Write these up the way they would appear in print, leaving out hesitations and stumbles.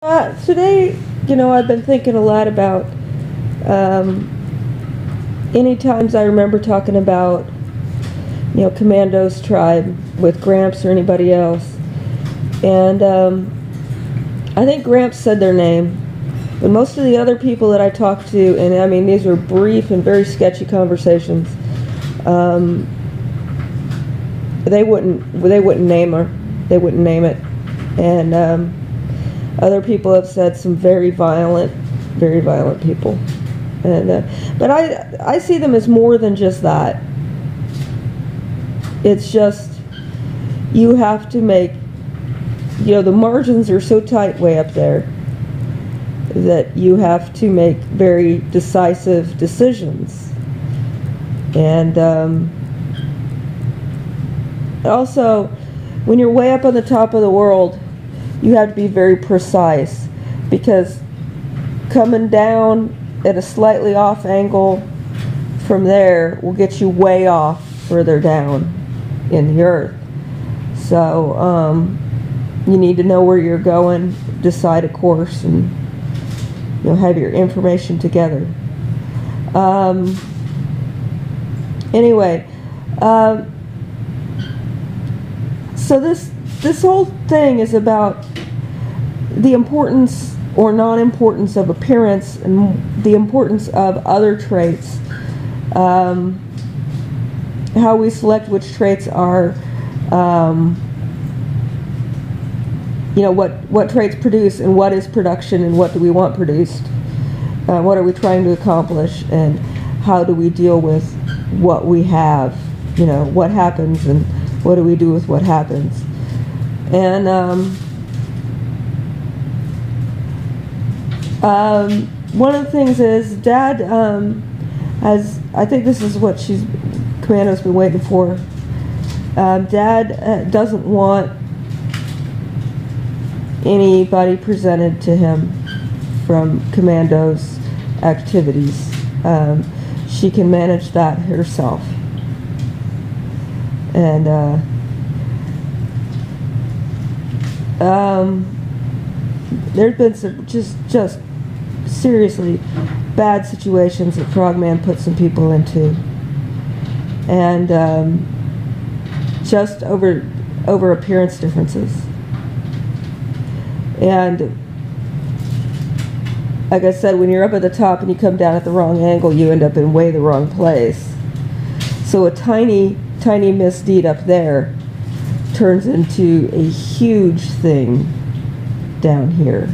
Today, I've been thinking a lot about any times I remember talking about, Commando's tribe with Gramps or anybody else. And I think Gramps said their name, but most of the other people that I talked to, and I mean these were brief and very sketchy conversations, they wouldn't name her, they wouldn't name it, and other people have said some very violent people, and but I see them as more than just that. It's just you have to make, the margins are so tight way up there that you have to make very decisive decisions. And also, when you're way up on the top of the world, you have to be very precise, because coming down at a slightly off angle from there will get you way off further down in the earth. So you need to know where you're going, decide a course, and have your information together. Anyway, so this whole thing is about the importance or non-importance of appearance and the importance of other traits, how we select which traits are, what traits produce and what is production and what do we want produced, what are we trying to accomplish, and how do we deal with what we have, what happens and what do we do with what happens. And one of the things is Dad has, I think this is what Commando's been waiting for. Dad doesn't want anybody presented to him from Commando's activities. She can manage that herself. And there's been some just seriously bad situations that Frogman put some people into, and just over appearance differences. And like I said, when you're up at the top and you come down at the wrong angle, you end up in way the wrong place. So a tiny misdeed up there turns into a huge thing down here.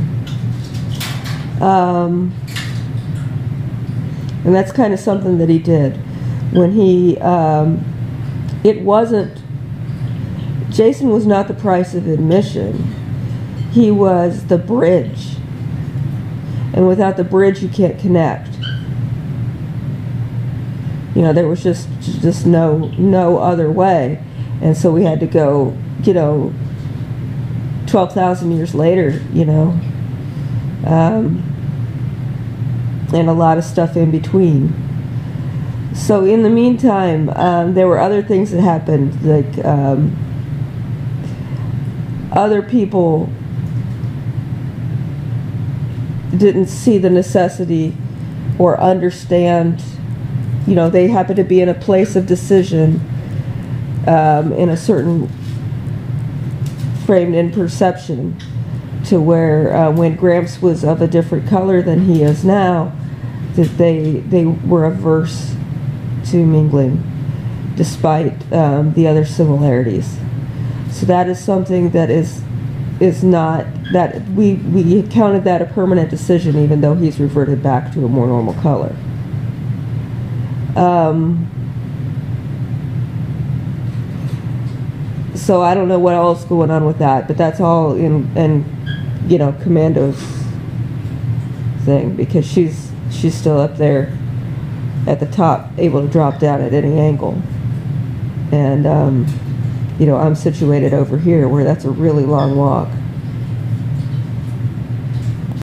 And that's kind of something that he did when he, Jason was not the price of admission. He was the bridge. And without the bridge, you can't connect. There was just no other way. And so we had to go, 12,000 years later, and a lot of stuff in between. So in the meantime, there were other things that happened, like other people didn't see the necessity or understand, they happened to be in a place of decision, in a certain framed in perception, to where when Gramps was of a different color than he is now, that they were averse to mingling, despite the other similarities. So that is something that is not, that we counted that a permanent decision, even though he's reverted back to a more normal color. So I don't know what else is going on with that, but that's all in Commando's thing, because she's still up there at the top, able to drop down at any angle. And I'm situated over here where that's a really long walk.